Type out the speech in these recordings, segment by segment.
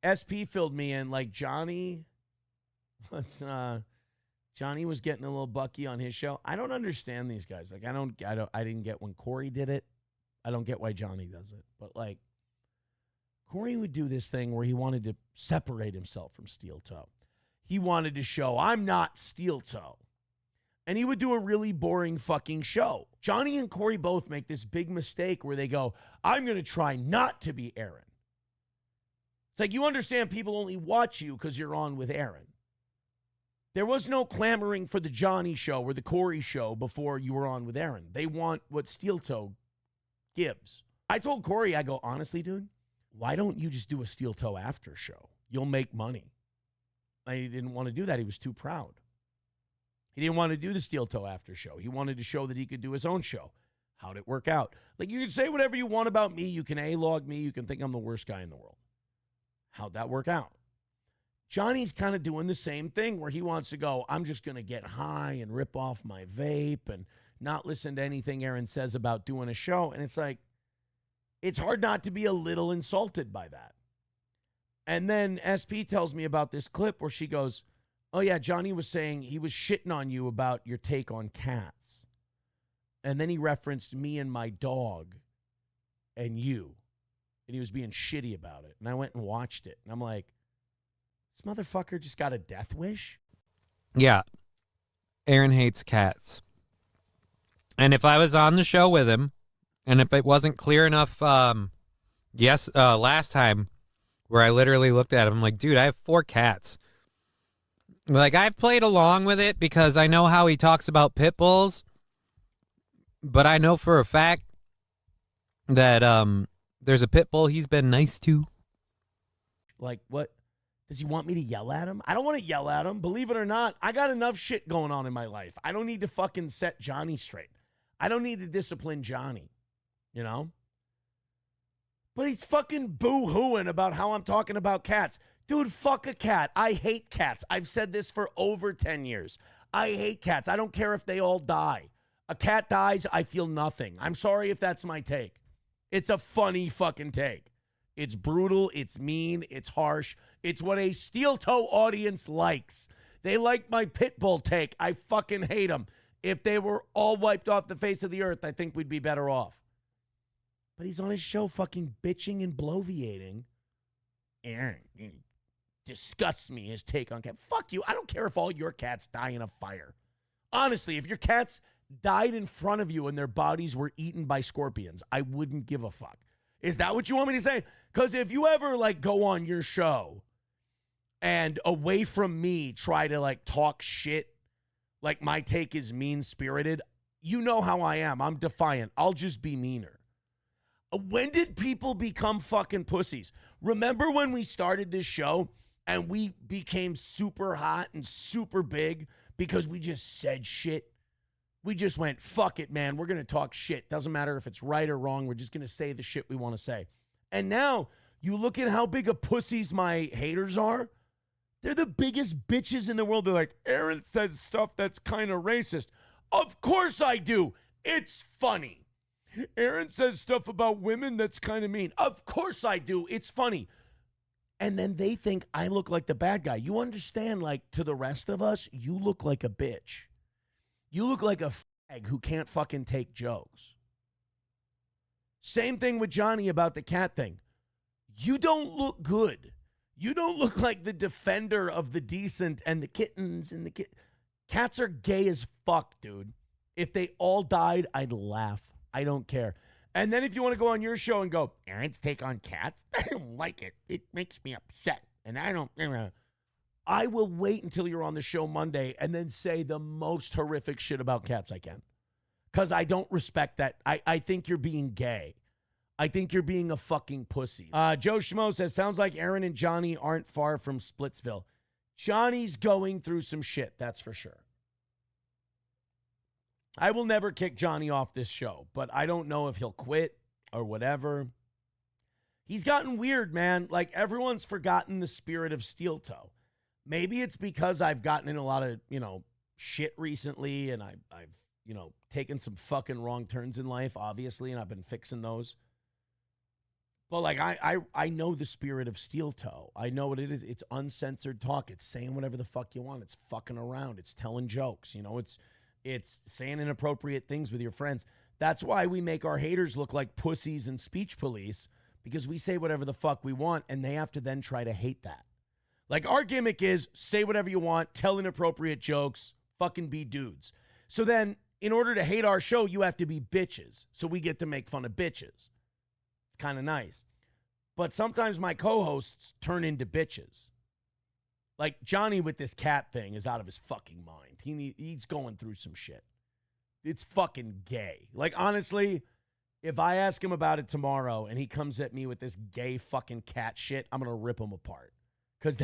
SP filled me in like Johnny. Johnny was getting a little bucky on his show. I don't understand these guys. Like I didn't get when Corey did it. I don't get why Johnny does it. But like Corey would do this thing where he wanted to separate himself from Steel Toe. He wanted to show I'm not Steel Toe. And he would do a really boring fucking show. Johnny and Corey both make this big mistake where they go, I'm going to try not to be Aaron. It's like you understand people only watch you because you're on with Aaron. There was no clamoring for the Johnny show or the Corey show before you were on with Aaron. They want what Steel Toe gives. I told Corey, I go, honestly, dude, why don't you just do a Steel Toe after show? You'll make money. And he didn't want to do that. He was too proud. He didn't want to do the Steel Toe after show. He wanted to show that he could do his own show. How'd it work out? Like, you can say whatever you want about me. You can A-log me. You can think I'm the worst guy in the world. How'd that work out? Johnny's kind of doing the same thing where he wants to go, I'm just going to get high and rip off my vape and not listen to anything Aaron says about doing a show. And it's like, it's hard not to be a little insulted by that. And then SP tells me about this clip where she goes, oh, yeah, Johnny was saying he was shitting on you about your take on cats. And then he referenced me and my dog and you. And he was being shitty about it. And I went and watched it. And I'm like, this motherfucker just got a death wish? Yeah. Aaron hates cats. And if I was on the show with him, and if it wasn't clear enough, last time, where I literally looked at him, I'm like, dude, I have 4 cats. Like, I've played along with it because I know how he talks about pit bulls, but I know for a fact that there's a pit bull he's been nice to. Like, what? Does he want me to yell at him? I don't want to yell at him. Believe it or not, I got enough shit going on in my life. I don't need to fucking set Johnny straight. I don't need to discipline Johnny, you know? But he's fucking boo-hooing about how I'm talking about cats. Dude, fuck a cat. I hate cats. I've said this for over 10 years. I hate cats. I don't care if they all die. A cat dies, I feel nothing. I'm sorry if that's my take. It's a funny fucking take. It's brutal. It's mean. It's harsh. It's what a Steel Toe audience likes. They like my pit bull take. I fucking hate them. If they were all wiped off the face of the earth, I think we'd be better off. But he's on his show fucking bitching and bloviating. Aaron, it disgusts me, his take on cat. Fuck you. I don't care if all your cats die in a fire. Honestly, if your cats died in front of you and their bodies were eaten by scorpions, I wouldn't give a fuck. Is that what you want me to say? Because if you ever, like, go on your show and away from me try to, like, talk shit, like my take is mean-spirited, you know how I am. I'm defiant. I'll just be meaner. When did people become fucking pussies? Remember when we started this show and we became super hot and super big because we just said shit? We just went, fuck it, man. We're going to talk shit. Doesn't matter if it's right or wrong. We're just going to say the shit we want to say. And now you look at how big of pussies my haters are. They're the biggest bitches in the world. They're like, Aaron says stuff that's kind of racist. Of course I do. It's funny. Aaron says stuff about women that's kind of mean. Of course I do. It's funny. And then they think I look like the bad guy. You understand, like, to the rest of us, you look like a bitch. You look like a fag who can't fucking take jokes. Same thing with Johnny about the cat thing. You don't look good. You don't look like the defender of the decent and the kittens and the cats are gay as fuck, dude. If they all died, I'd laugh. I don't care. And then if you want to go on your show and go, Aaron's take on cats, I don't like it. It makes me upset. And I don't, I will wait until you're on the show Monday and then say the most horrific shit about cats I can. Because I don't respect that. I think you're being gay. I think you're being a fucking pussy. Joe Schmo says, sounds like Aaron and Johnny aren't far from Splitsville. Johnny's going through some shit, that's for sure. I will never kick Johnny off this show, but I don't know if he'll quit or whatever. He's gotten weird, man. Like, everyone's forgotten the spirit of Steel Toe. Maybe it's because I've gotten in a lot of, shit recently, and I've taken some fucking wrong turns in life, obviously, and I've been fixing those. But like I know the spirit of Steel Toe. I know what it is. It's uncensored talk. It's saying whatever the fuck you want. It's fucking around. It's telling jokes. You know, it's saying inappropriate things with your friends. That's why we make our haters look like pussies and speech police, because we say whatever the fuck we want and they have to then try to hate that. Like, our gimmick is say whatever you want, tell inappropriate jokes, fucking be dudes. So then in order to hate our show, you have to be bitches. So we get to make fun of bitches. It's kind of nice. But sometimes my co-hosts turn into bitches. Like Johnny with this cat thing is out of his fucking mind. He's going through some shit. It's fucking gay. Like, honestly, if I ask him about it tomorrow and he comes at me with this gay fucking cat shit, I'm going to rip him apart. Because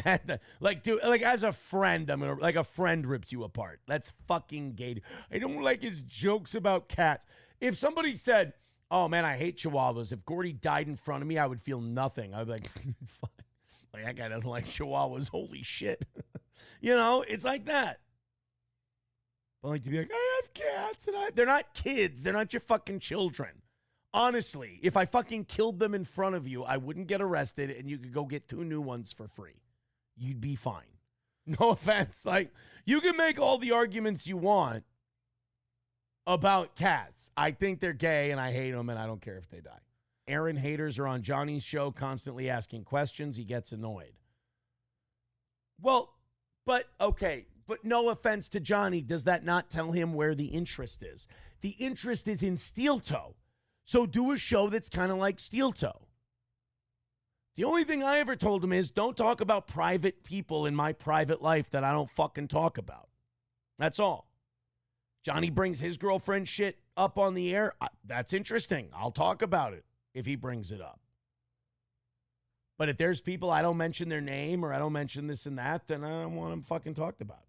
like, dude, like, as a friend, I'm going to, like, a friend rips you apart. That's fucking gay. I don't like his jokes about cats. If somebody said, oh, man, I hate Chihuahuas. If Gordy died in front of me, I would feel nothing. I'd be like, fuck. Like, that guy doesn't like Chihuahuas. Holy shit. You know, it's like that. I like to be like, I have cats. And they're not kids. They're not your fucking children. Honestly, if I fucking killed them in front of you, I wouldn't get arrested and you could go get 2 new ones for free. You'd be fine. No offense. Like, you can make all the arguments you want about cats. I think they're gay and I hate them and I don't care if they die. Aaron haters are on Johnny's show constantly asking questions. He gets annoyed. Well, but okay, but no offense to Johnny, does that not tell him where the interest is? The interest is in Steel Toe. So do a show that's kind of like Steel Toe. The only thing I ever told him is don't talk about private people in my private life that I don't fucking talk about. That's all. Johnny brings his girlfriend shit up on the air. That's interesting. I'll talk about it if he brings it up. But if there's people I don't mention their name or I don't mention this and that, then I don't want them fucking talked about.